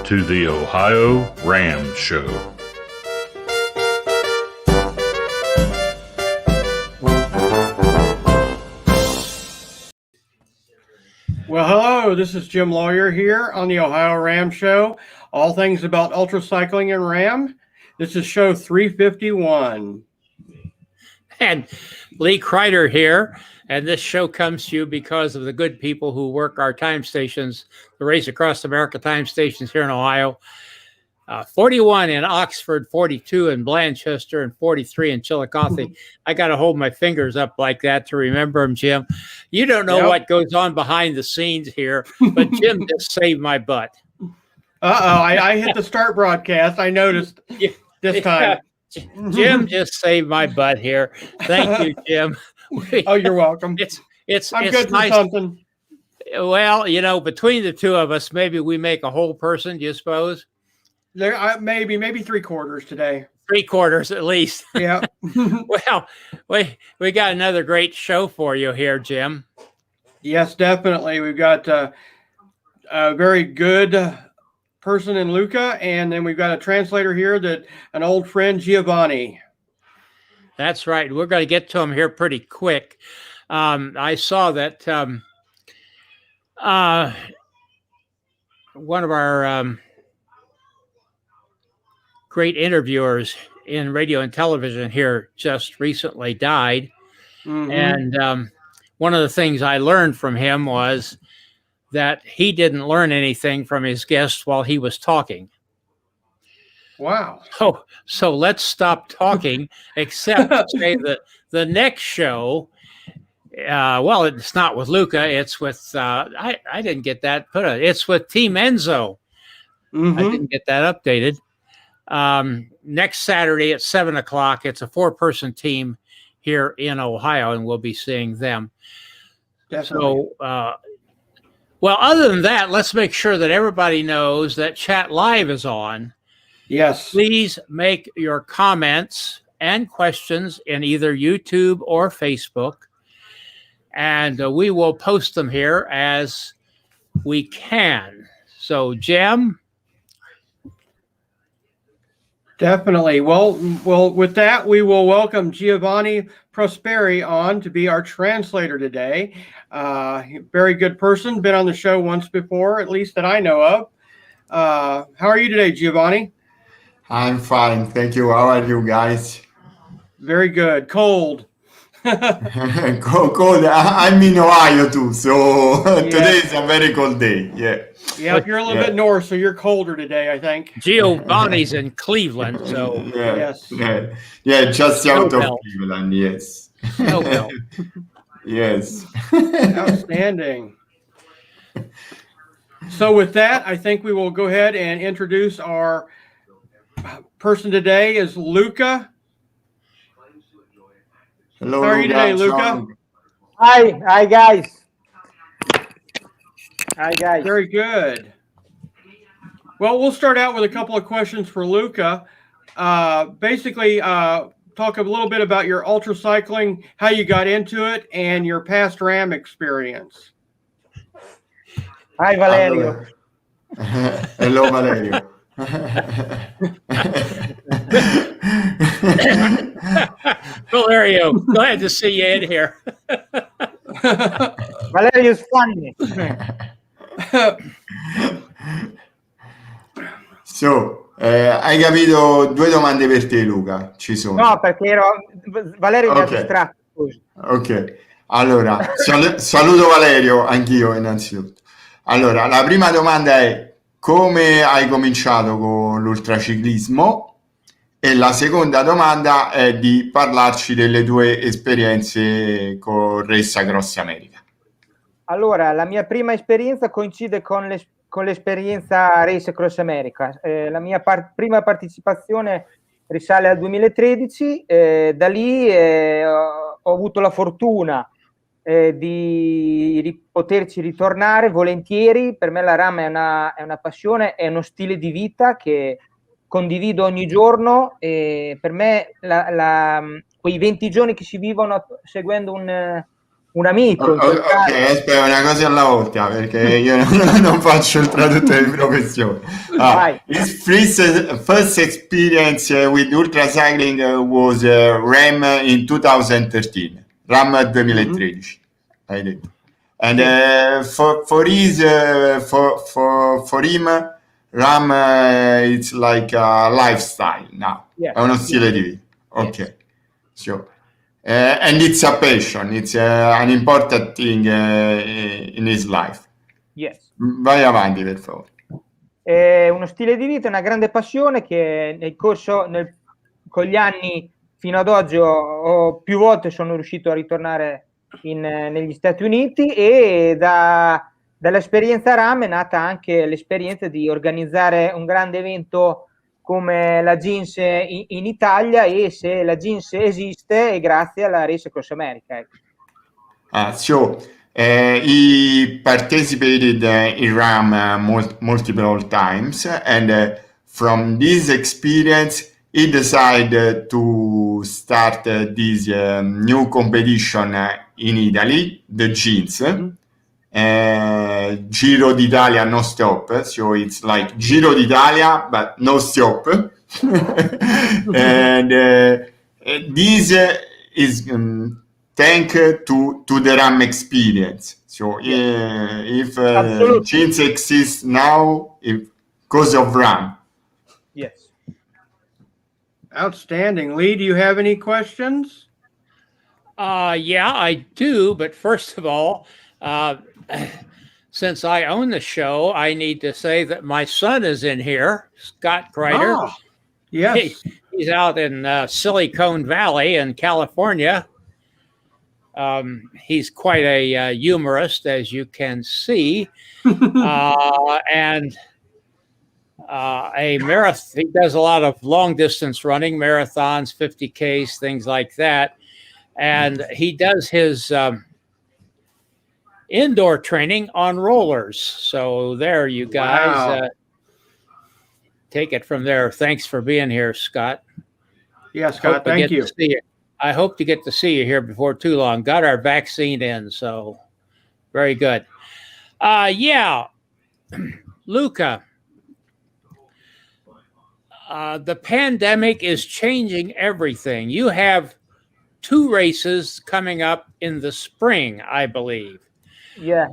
to the OhioRAAM Show. Well, hello, this is Jim Lawyer here on the OhioRAAM Show, all things about ultracycling and RAM. This is show 351. And Lee Kreider here, and this show comes to you because of the good people who work our time stations, the Race Across America time stations here in Ohio. 41 in Oxford, 42 in Blanchester, and 43 in Chillicothe. I got to hold my fingers up like that to remember them, Jim. You don't know what goes on behind the scenes here, but Jim just saved my butt. I hit the start broadcast. I noticed this time. Jim just saved my butt here. Thank you, Jim. Oh, you're welcome. I'm good for something. Well, you know, between the two of us, maybe we make a whole person, do you suppose? There, maybe 3/4 today. 3/4 at least. Yeah. Well, we got another great show for you here, Jim. Yes, definitely. We've got a very good person in Luca, and then we've got a translator here, an old friend, Giovanni. That's right. We're going to get to him here pretty quick. I saw that one of our great interviewers in radio and television here just recently died. Mm-hmm. And one of the things I learned from him was that he didn't learn anything from his guests while he was talking. Wow. So let's stop talking, except to say that the next show, well, it's not with Luca. It's with, I didn't get that put on. It's with Team Enzo. Mm-hmm. I didn't get that updated. Next Saturday at 7:00, it's a 4-person team here in Ohio, and we'll be seeing them. Definitely. So, well, other than that, let's make sure that everybody knows that Chat Live is on. Yes. Please make your comments and questions in either YouTube or Facebook, and we will post them here as we can. So, Jim? Definitely. Well, with that, we will welcome Giovanni Prosperi on to be our translator today. Very good person, been on the show once before, at least that I know of. How are you today, Giovanni? I'm fine, thank you. How are you guys? Very good. Cold. Cold. I'm in Ohio too, so today is a very cold day. Yeah, you're a little bit north, so you're colder today, I think. Giovanni's in Cleveland, so yes. Just out of Cleveland, yes. Yes. Outstanding. So with that, I think we will go ahead and introduce our person today is Luca. Hello, how are you today, Luca? Hi guys. Hi guys. Very good. Well, we'll start out with a couple of questions for Luca. Basically, talk a little bit about your ultracycling, how you got into it, and your past RAM experience. Hi, Valerio. Hello, Valerio. Valerio, glad to see you in here. Valerio is funny. So, hai capito 2 domande per te, Luca? Ci sono. No, perché Valerio mi ha distratto. Ok, allora saluto Valerio anch'io innanzitutto. Allora, la prima domanda è: come hai cominciato con l'ultraciclismo? E la seconda domanda è di parlarci delle tue esperienze con Race Across America. Allora, la mia prima esperienza coincide con l'esperienza Race Across America. La mia prima partecipazione risale al 2013. Da lì ho avuto la fortuna di poterci ritornare volentieri. Per me la RAM è una passione, è uno stile di vita che condivido ogni giorno, e per me quei 20 giorni che si vivono seguendo un amico. Ok, aspetta, una cosa alla volta, perché io non faccio il traduttore di professione. His first experience with ultracycling was RAAM in 2013. RAAM 2013, hai detto. And for him, RAAM it's like a lifestyle now. È uno stile di vita. Ok. Yes. So, and it's a passion. It's an important thing in his life. Yes. Vai avanti, per favore. È uno stile di vita, una grande passione che con gli anni fino ad oggi più volte sono riuscito a ritornare negli Stati Uniti, e dall'esperienza RAAM è nata anche l'esperienza di organizzare un grande evento come la Jeans in Italia, e se la Jeans esiste è grazie alla Race Across America. So he participated in RAAM multiple times, and from this experience he decided to start this new competition in Italy, the Jeans. Giro d'Italia no stop, so it's like Giro d'Italia but no stop. And this is thanks to the RAAM experience. So if Jeans exists now, because of RAAM. Yes. Outstanding. Lee, do you have any questions? Yeah, I do. But first of all, since I own the show, I need to say that my son is in here, Scott Kreider. Ah, yes. He's out in Silicon Valley in California. He's quite a humorist, as you can see, and a marathon. He does a lot of long distance running, marathons, 50Ks, things like that. And he does his indoor training on rollers. So there, you guys. Wow. Take it from there. Thanks for being here, Scott. Yeah, Scott, thank you. I hope to get to see you here before too long. Got our vaccine in, so very good. Yeah, Luca, the pandemic is changing everything. You have 2 races coming up in the spring, I believe. Yeah.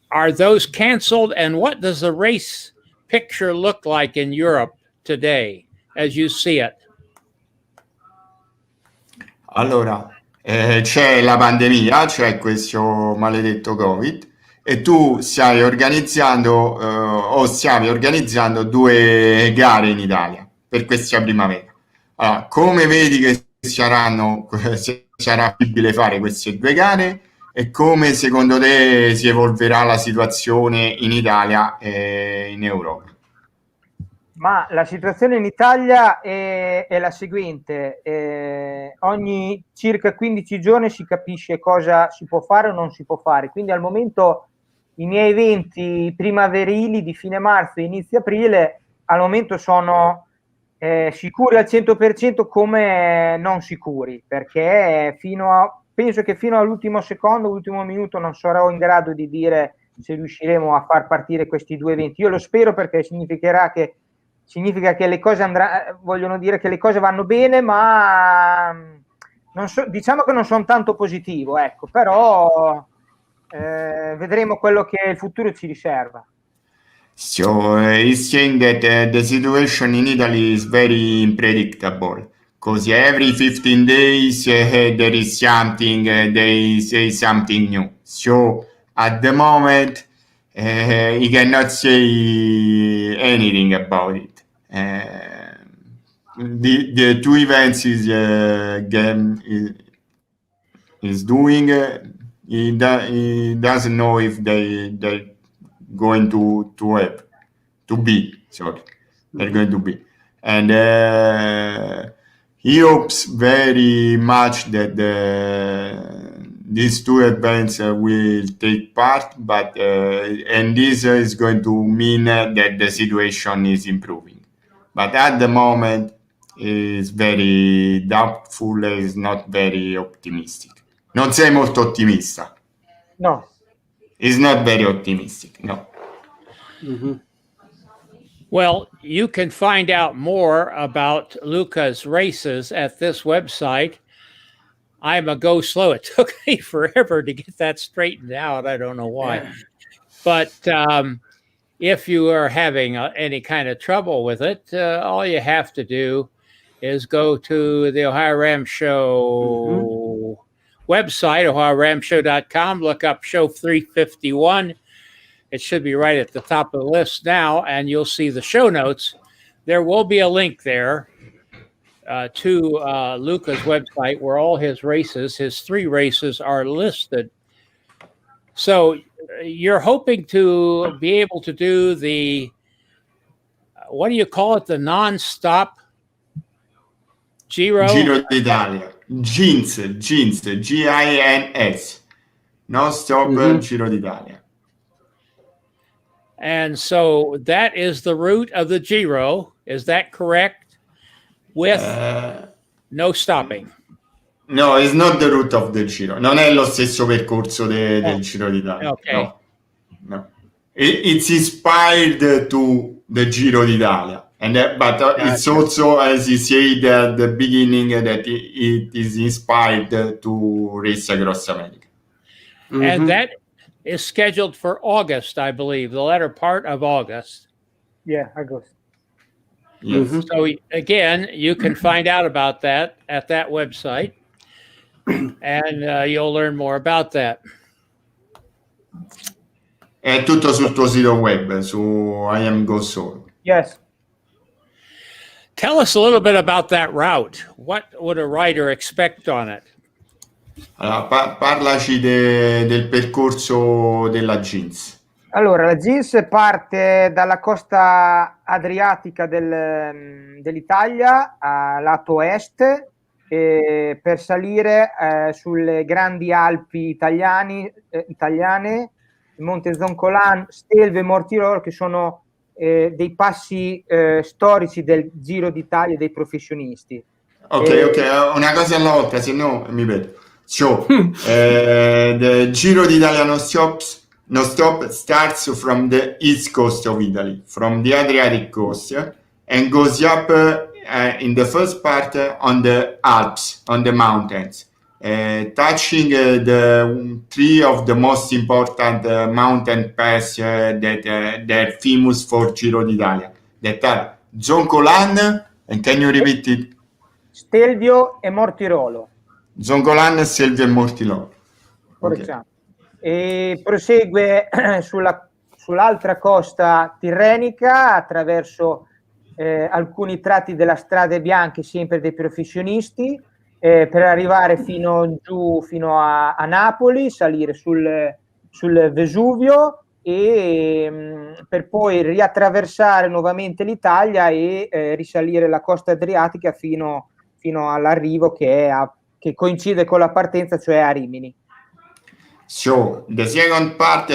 Are those canceled? And what does the race picture look like in Europe today, as you see it? Allora, c'è la pandemia, c'è questo maledetto Covid, e tu stai organizzando o stiamo organizzando 2 gare in Italia per questa primavera. Allora, come vedi che sarà possibile fare queste 2 gare, e come secondo te si evolverà la situazione in Italia e in Europa? Ma la situazione in Italia è la seguente: ogni circa 15 giorni si capisce cosa si può fare o non si può fare. Quindi al momento i miei eventi primaverili di fine marzo e inizio aprile al momento sono sicuri al 100%, come non sicuri, perché penso che fino all'ultimo secondo, ultimo minuto non sarò in grado di dire se riusciremo a far partire questi 2 eventi. Io lo spero, perché significa che le cose vogliono dire che le cose vanno bene, ma diciamo che non sono tanto positivo, ecco, però vedremo quello che il futuro ci riserva. So he's saying that the situation in Italy is very unpredictable, because every 15 days there is something, they say something new. So at the moment he cannot say anything about it. The 2 events is doing. He doesn't know if they're going to be. Sorry, they're going to be, and he hopes very much that these 2 events will take part, but and this is going to mean that the situation is improving. But at the moment, is very doubtful. Is not very optimistic. Non sei molto ottimista. No. It's not very optimistic, no. Mm-hmm. Well, you can find out more about Luca's races at this website. I'm a go slow. It took me forever to get that straightened out. I don't know why. Yeah. But if you are having any kind of trouble with it, all you have to do is go to the OhioRAAM Show website, OhioRAAMShow.com, look up show 351. It should be right at the top of the list now, and you'll see the show notes. There will be a link there to Luca's website where all his races, his 3 races, are listed. So you're hoping to be able to do the, what do you call it, the non-stop Giro? Giro d'Italia. Gins, Gins, non-stop Giro d'Italia. And so that is the route of the Giro. Is that correct? With no stopping. No, it's not the route of the Giro. Non è lo stesso percorso del Giro d'Italia. Okay. No. It's inspired to the Giro d'Italia. But it's also, as you said at the beginning, that it is inspired to race across America. Mm-hmm. And that is scheduled for August, I believe, the latter part of August. Yeah, August. Yes. Mm-hmm. So again, you can find out about that at that website, and you'll learn more about that. È tutto sul tuo sito web, su I Am Go Solo. Yes. Tell us a little bit about that route. What would a rider expect on it? Allora, parlaci del percorso della Gins. Allora, la Gins parte dalla costa adriatica dell'Italia, lato est, per salire sulle grandi Alpi italiane, Monte Zoncolan, Stelvio e Mortirolo, che sono dei passi storici del Giro d'Italia dei professionisti. Ok, una cosa alla volta, se no mi vedo. So, the Giro d'Italia non stop starts from the east coast of Italy, from the Adriatic coast, and goes up in the first part on the Alps, on the mountains, touching the 3 of the most important mountain pass that are famous for Giro d'Italia, that are Zoncolan, and can you repeat it? Stelvio e Mortirolo. Zoncolan, Stelvio e Mortirolo. Okay. E prosegue sull'altra costa tirrenica attraverso alcuni tratti della strade bianche, sempre dei professionisti, per arrivare fino a Napoli, salire sul Vesuvio e per poi riattraversare nuovamente l'Italia e risalire la costa adriatica fino all'arrivo che coincide con la partenza, cioè a Rimini. So the second part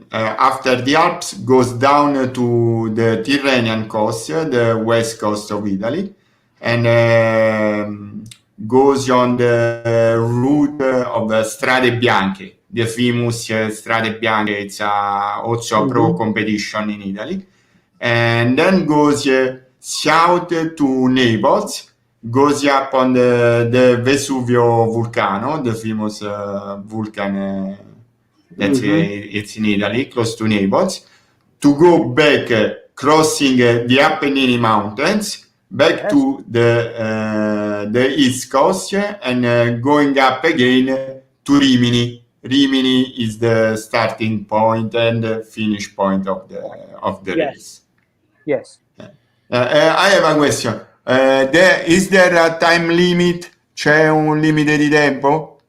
after the Alps goes down to the Tyrrhenian coast, the west coast of Italy, and goes on the route of Strade Bianche, the famous Strade Bianche. It's also a pro competition in Italy, and then goes south to Naples, goes up on the Vesuvio volcano, the famous volcano that's it's in Italy, close to Naples, to go back, crossing the Apennine Mountains, back to the east coast, and going up again to Rimini. Rimini is the starting point and the finish point of the race. Yes. I have a question. Is there a time limit? C'è un limite di tempo?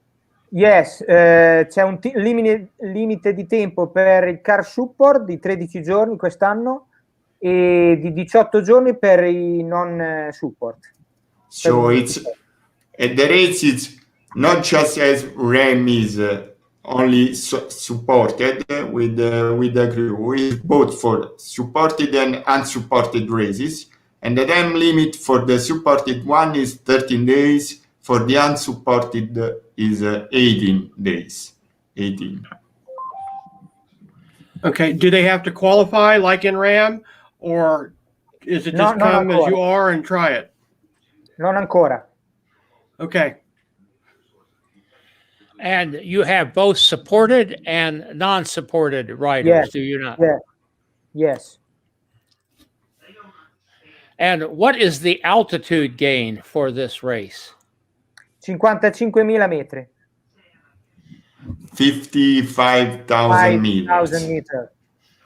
Yes, c'è un limite di tempo per il car support di 13 giorni quest'anno e di 18 giorni per i non support. So it's the race is not just as RAAM is only supported with the crew, it's both for supported and unsupported races. And the time limit for the supported one is 13 days, For the unsupported is 18 days. 18. Okay. Do they have to qualify like in RAAM, or is it just come as you are and try it? Non ancora. Okay. And you have both supported and non-supported riders, do you not? Yes. And what is the altitude gain for this race? 55.000 metri. 55,000 meters. 5,000 meters.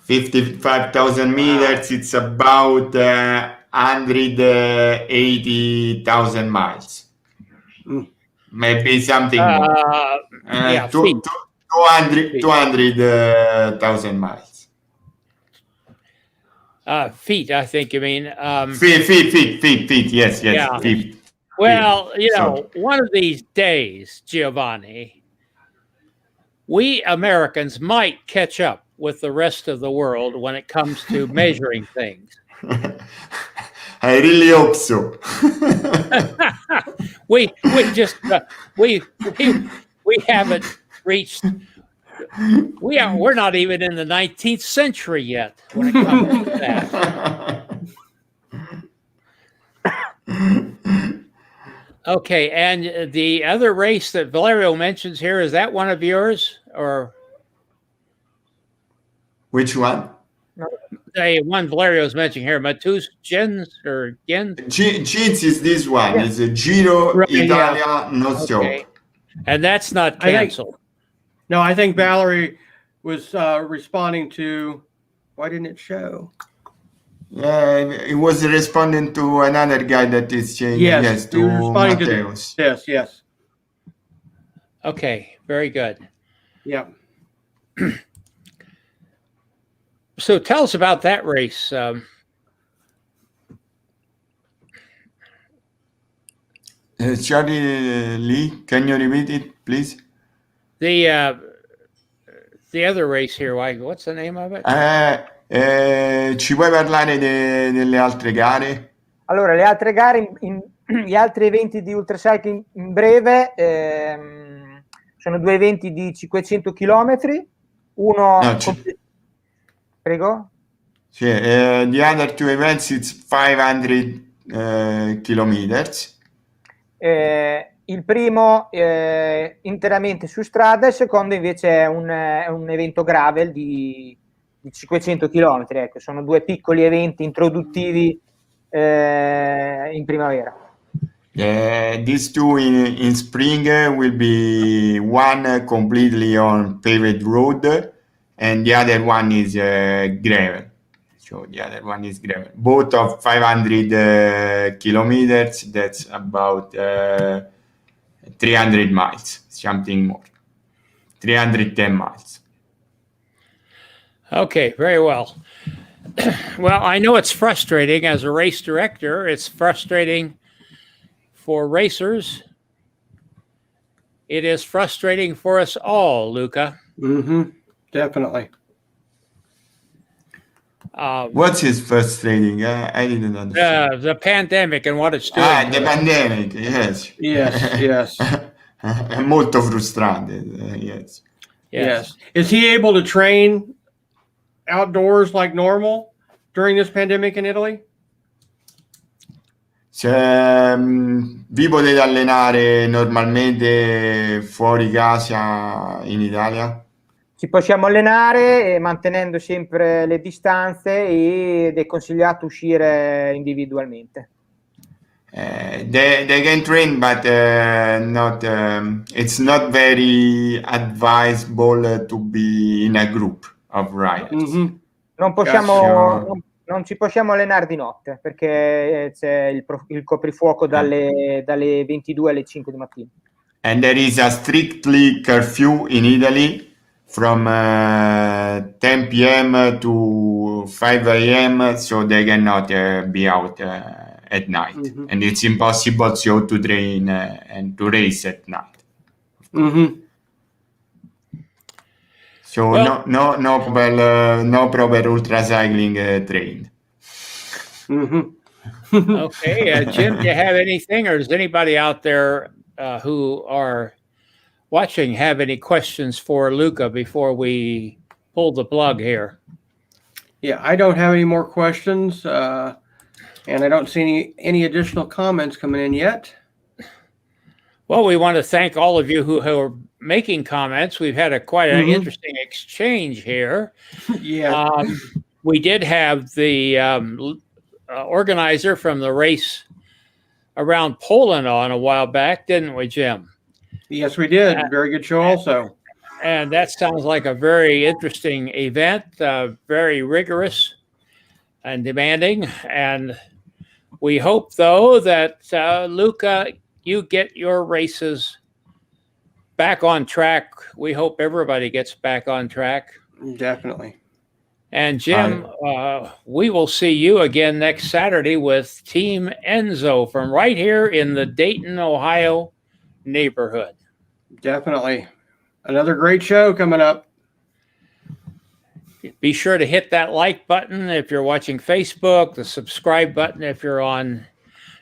55,000 meters, it's about 180,000 miles. Maybe something more. Yeah, feet. 200,000 miles. Feet, I think you mean. Feet, yes, Yeah. feet. Well, you know, Sorry. one of these days, Giovanni, we Americans might catch up with the rest of the world when it comes to measuring things. I really hope so. we just we haven't reached. We're not even in the 19th century yet when it comes to that. Okay, and the other race that Valerio mentions here, is that one of yours, or Which one? the one Valerio's mentioning here, Matus Gens or Gens? Jeans is this one. Yeah. It's a Giro Right, Italia, no Okay. joke. And that's not I think- canceled. No, I think Valerie was responding to, why didn't it show? Yeah, it was responding to another guy that is changing. Yes, he was to responding to Mateus. yes. Okay, very good. Yeah. So tell us about that race. Charlie Lee, can you repeat it, please? The other race here, what's the name of it? Ci puoi parlare delle altre gare? Allora, le altre gare, gli altri eventi di ultracycling in breve sono 2 eventi di 500 km. Uno... No, Prego? Sì, the other two events, it's 500 kilometers. Il primo interamente su strada, il secondo invece è un evento gravel di 500 km. Ecco, sono 2 piccoli eventi introduttivi in primavera. These two in spring will be one completely on paved road and the other one is gravel. So the other one is gravel. Both of 500 kilometers, that's about 300 miles, something more. 310 miles. Okay, very well. Well, I know it's frustrating as a race director. It's frustrating for racers. It is frustrating for us all, Luca. Definitely. What is frustrating? I didn't understand. The pandemic and what it's doing. The pandemic, yes. Yes. È molto frustrante, yes. Yes. Is he able to train outdoors like normal during this pandemic in Italy? Vi potete allenare normalmente fuori casa in Italia? Ci possiamo allenare mantenendo sempre le distanze ed è consigliato uscire individualmente. They can train, but it's not very advisable to be in a group of riders. Non ci possiamo allenare di notte perché c'è il coprifuoco dalle 22 alle 5 di mattina. And there is a strictly curfew in Italy from 10 p.m. to 5 a.m. so they cannot be out at night. And it's impossible so to train and to race at night. So well, no proper ultracycling trained. Okay, Jim, do you have anything, or does anybody out there who are watching have any questions for Luca before we pull the plug here? Yeah, I don't have any more questions, and I don't see any additional comments coming in yet. Well, we want to thank all of you who are making comments. We've had quite an interesting exchange here. Yeah. We did have the organizer from the race around Poland on a while back, didn't we, Jim? Yes, we did. Very good show also. And that sounds like a very interesting event, very rigorous and demanding. And we hope, though, that Luca, you get your races back on track. We hope everybody gets back on track. Definitely. And Jim, we will see you again next Saturday with Team Enzo from right here in the Dayton, Ohio neighborhood. Definitely. Another great show coming up. Be sure to hit that like button if you're watching Facebook, the subscribe button if you're on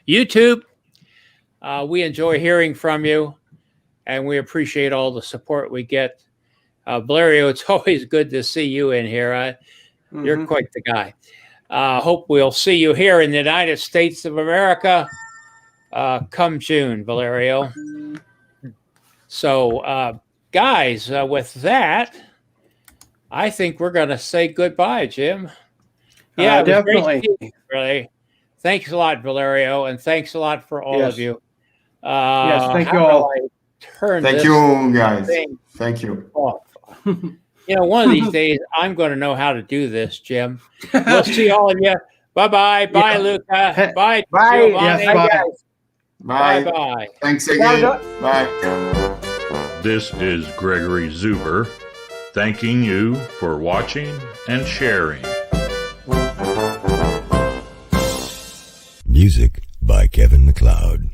YouTube. We enjoy hearing from you, and we appreciate all the support we get. Valerio, it's always good to see you in here. You're quite the guy. Hope we'll see you here in the United States of America come June, Valerio. So, guys, with that, I think we're going to say goodbye, Jim. Yeah, definitely. Really. Thanks a lot, Valerio, and thanks a lot for all of you. Yes, thank you all. Thank you, guys. Thank you. Off. You know, one of these days, I'm going to know how to do this, Jim. We'll see all of you. Bye-bye. Bye, Luca. Bye. Bye. Yes, bye, guys. Bye. Bye-bye. Thanks again. Bye. This is Gregory Zuber, thanking you for watching and sharing. Music by Kevin MacLeod.